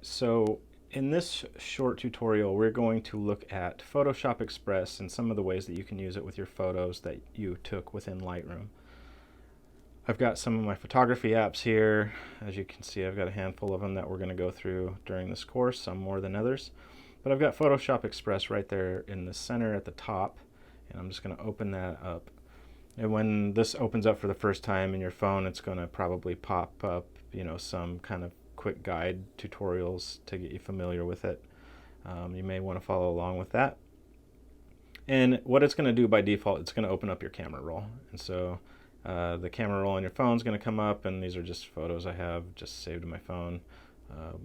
So in this short tutorial, we're going to look at Photoshop Express and some of the ways that you can use it with your photos that you took within Lightroom. I've got some of my photography apps here. As you can see, I've got a handful of them that we're going to go through during this course, some more than others. But I've got Photoshop Express right there in the center at the top, and I'm just going to open that up. And when this opens up for the first time in your phone, it's going to probably pop up, some kind of quick guide tutorials to get you familiar with it. You may want to follow along with that. And what it's going to do by default, it's going to open up your camera roll. And so the camera roll on your phone is going to come up, and these are just photos I have just saved to my phone.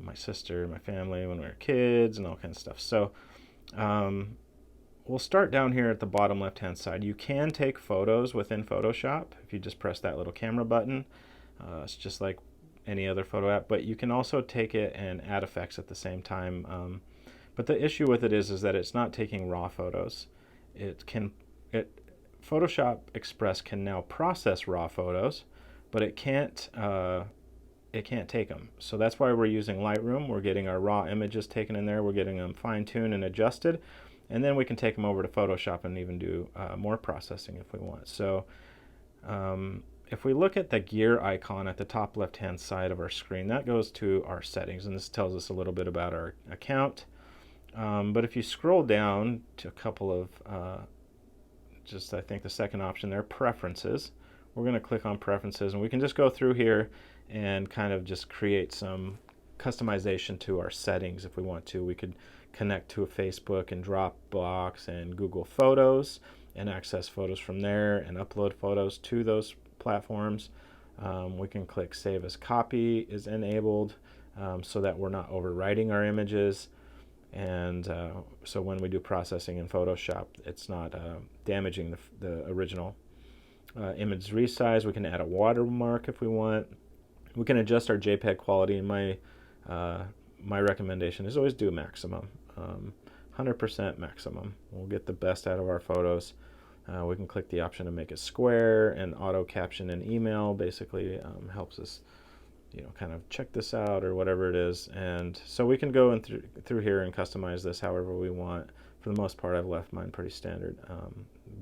My sister, my family, when we were kids, and all kinds of stuff. So we'll start down here at the bottom left-hand side. You can take photos within Photoshop if you just press that little camera button. It's just like any other photo app, but you can also take it and add effects at the same time. But the issue with it is that it's not taking raw photos. Photoshop Express can now process raw photos, but it can't take them. So that's why we're using Lightroom. We're getting our raw images taken in there. We're getting them fine-tuned and adjusted, and then we can take them over to Photoshop and even do more processing if we want. So if we look at the gear icon at the top left-hand side of our screen, that goes to our settings, and this tells us a little bit about our account. But if you scroll down to a couple of, I think the second option there, preferences, we're going to click on preferences, and we can just go through here and kind of just create some customization to our settings if we want to. We could connect to a Facebook and Dropbox and Google Photos and access photos from there and upload photos to those platforms. We can click Save as Copy is enabled so that we're not overwriting our images. And so when we do processing in Photoshop, it's not damaging the original image resize. We can add a watermark if we want. We can adjust our JPEG quality, and my recommendation is always do maximum, 100% maximum. We'll get the best out of our photos. We can click the option to make it square, and auto caption and email basically helps us kind of check this out or whatever it is. And so we can go in through here and customize this however we want. For the most part, I've left mine pretty standard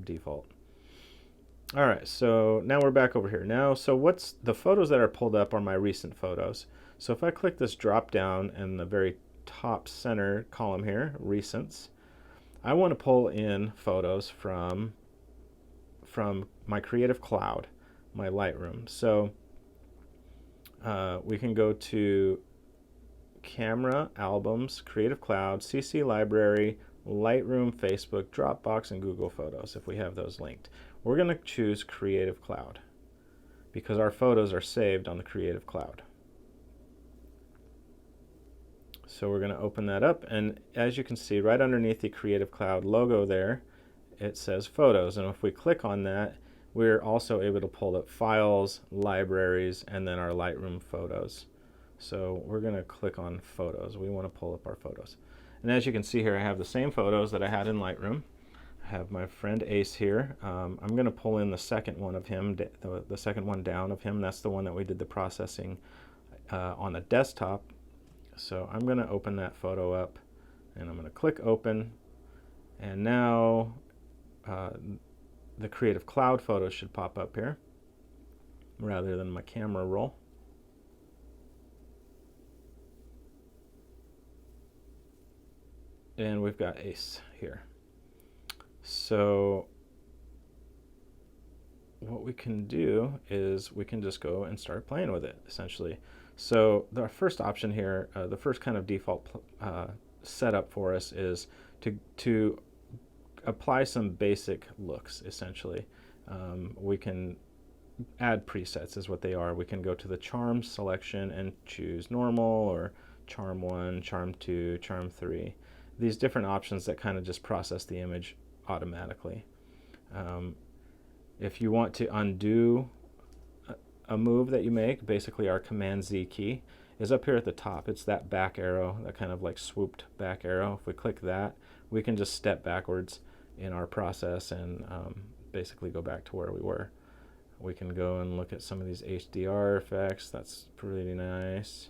default. All right, so now we're back over here. Now, so what's the photos that are pulled up are my recent photos. So if I click this drop down in the very top center column here, recents, I want to pull in photos from my Creative Cloud, my Lightroom. So we can go to Camera, Albums, Creative Cloud, CC Library, Lightroom, Facebook, Dropbox, and Google Photos if we have those linked. We're going to choose Creative Cloud because our photos are saved on the Creative Cloud. So we're going to open that up, and as you can see right underneath the Creative Cloud logo there, it says Photos, and if we click on that, we're also able to pull up Files, Libraries, and then our Lightroom photos. So we're going to click on Photos. We want to pull up our photos. And as you can see here, I have the same photos that I had in Lightroom. I have my friend Ace here. I'm going to pull in the second one of him, the second one down of him. That's the one that we did the processing on the desktop. So I'm going to open that photo up, and I'm going to click Open. And now the Creative Cloud photos should pop up here rather than my camera roll. And we've got Ace here. So what we can do is we can just go and start playing with it, essentially. So the first option here, the first kind of default setup for us is to apply some basic looks, essentially. We can add presets is what they are. We can go to the charm selection and choose normal or charm 1, charm 2, charm 3. These different options that kind of just process the image automatically. If you want to undo a move that you make, basically our Command Z key is up here at the top. It's that back arrow, that kind of like swooped back arrow. If we click that, we can just step backwards in our process and basically go back to where we were. We can go and look at some of these HDR effects. That's pretty nice.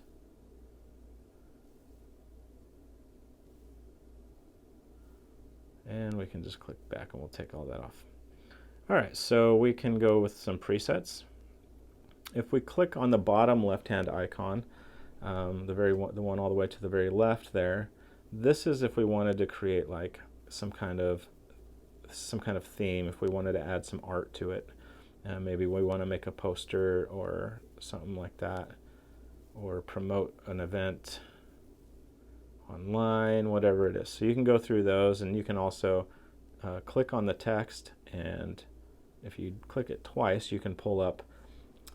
we can just click back and we'll take all that off. All right, so we can go with some presets. If we click on the bottom left-hand icon, the one all the way to the very left there, this is if we wanted to create like some kind of theme, if we wanted to add some art to it. Maybe we want to make a poster or something like that, or promote an event online, whatever it is. So you can go through those, and you can also click on the text, and if you click it twice, you can pull up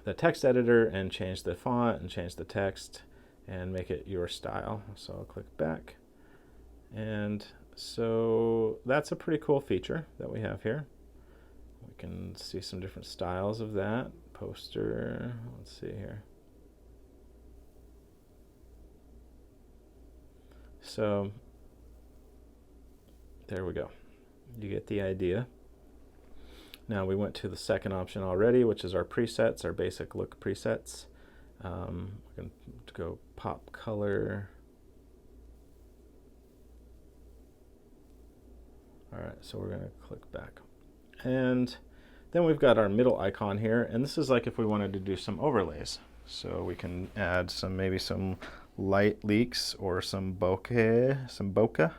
the text editor and change the font and change the text and make it your style. So I'll click back, and so that's a pretty cool feature that we have here. We can see some different styles of that. Poster, let's see here. So there we go. You get the idea. Now we went to the second option already, which is our presets, our basic look presets. We're going to go pop color. All right, so we're going to click back. And then we've got our middle icon here, and this is like if we wanted to do some overlays. So we can add maybe some light leaks or some bokeh,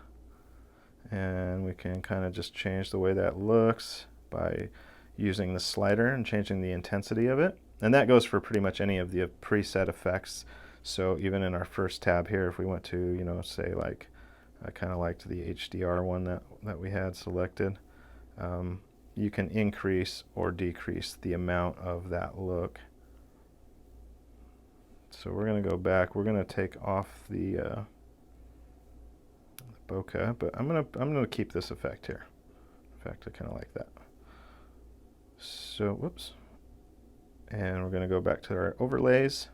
and we can kind of just change the way that looks by using the slider and changing the intensity of it. And that goes for pretty much any of the preset effects. So even in our first tab here, if we went to, say like, I kind of liked the HDR one that we had selected, you can increase or decrease the amount of that look. So we're going to go back. We're going to take off the bokeh, but I'm going to keep this effect here. In fact, I kind of like that. So, whoops. And we're going to go back to our overlays,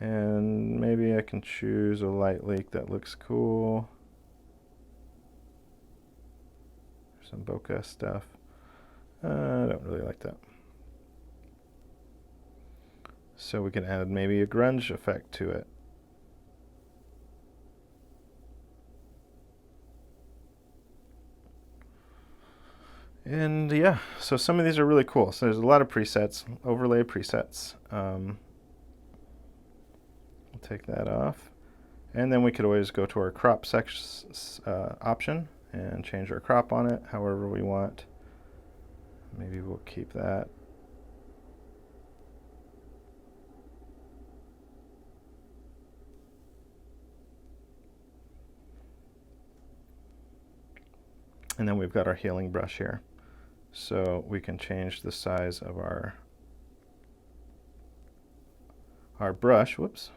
and maybe I can choose a light leak that looks cool. Some bokeh stuff. I don't really like that. So we can add maybe a grunge effect to it. And yeah, so some of these are really cool. So there's a lot of presets, overlay presets. We'll take that off. And then we could always go to our crop option and change our crop on it however we want. Maybe we'll keep that. And then we've got our healing brush here. So we can change the size of our brush, whoops,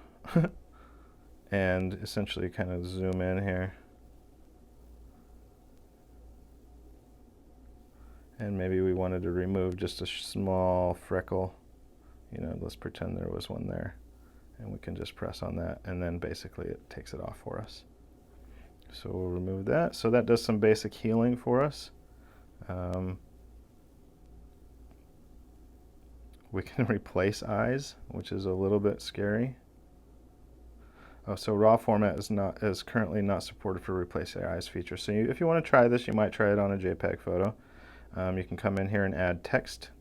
and essentially kind of zoom in here. And maybe we wanted to remove just a small freckle. Let's pretend there was one there. And we can just press on that, and then basically it takes it off for us. So we'll remove that. So that does some basic healing for us. We can replace eyes, which is a little bit scary. Oh, so raw format is currently not supported for replace eyes feature. So if you want to try this, you might try it on a JPEG photo. You can come in here and add text.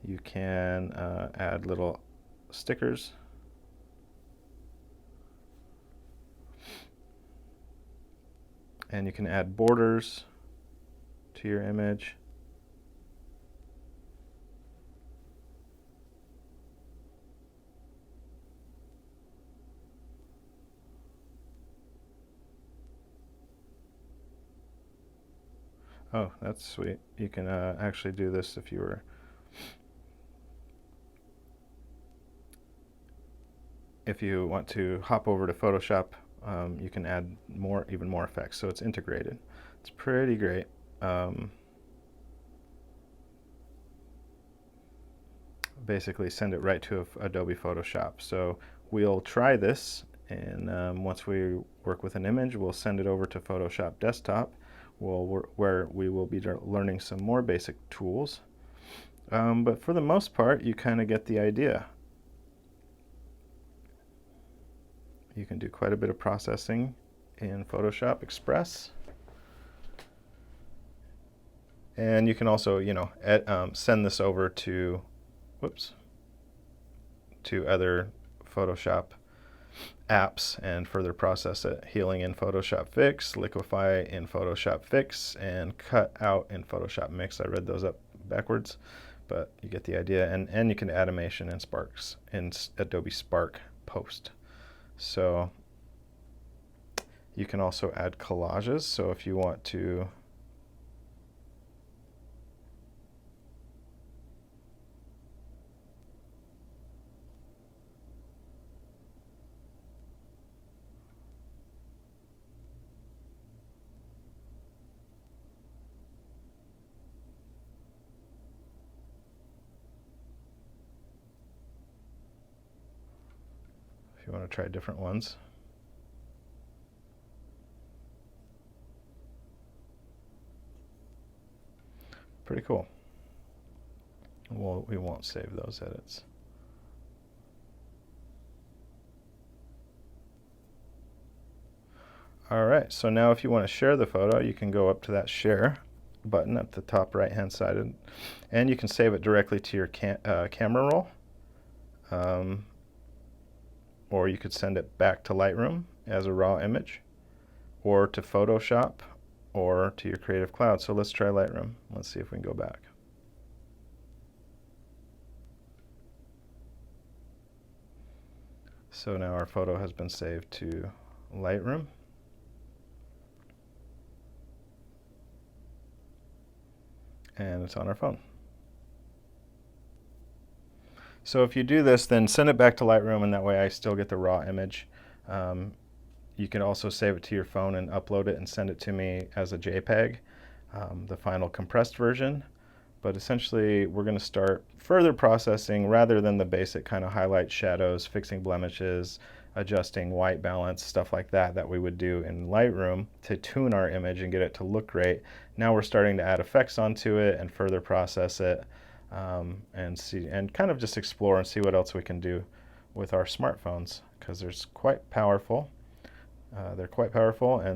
You can add little stickers. And you can add borders to your image. Oh, that's sweet. You can actually do this if you want to hop over to Photoshop. You can add even more effects, so it's integrated. It's pretty great. Basically send it right to Adobe Photoshop. So we'll try this, and once we work with an image, we'll send it over to Photoshop Desktop, where we will be learning some more basic tools. But for the most part, you kind of get the idea. You can do quite a bit of processing in Photoshop Express. And you can also, send this over to, to other Photoshop apps and further process it. Healing in Photoshop Fix, liquefy in Photoshop Fix, and cut out in Photoshop Mix. I read those up backwards, but you get the idea. And you can add animation in Sparks in Adobe Spark Post. So you can also add collages. So if you want to try different ones. Pretty cool. Well, we won't save those edits. All right, so now if you want to share the photo, you can go up to that share button at the top right hand side, and you can save it directly to your camera roll, or you could send it back to Lightroom as a raw image, or to Photoshop, or to your Creative Cloud. So let's try Lightroom. Let's see if we can go back. So now our photo has been saved to Lightroom. And it's on our phone. So if you do this, then send it back to Lightroom, and that way I still get the raw image. You can also save it to your phone and upload it and send it to me as a JPEG, the final compressed version. But essentially, we're going to start further processing rather than the basic kind of highlight, shadows, fixing blemishes, adjusting white balance, stuff like that that we would do in Lightroom to tune our image and get it to look great. Now we're starting to add effects onto it and further process it, and kind of just explore and see what else we can do with our smartphones, because they're quite powerful. And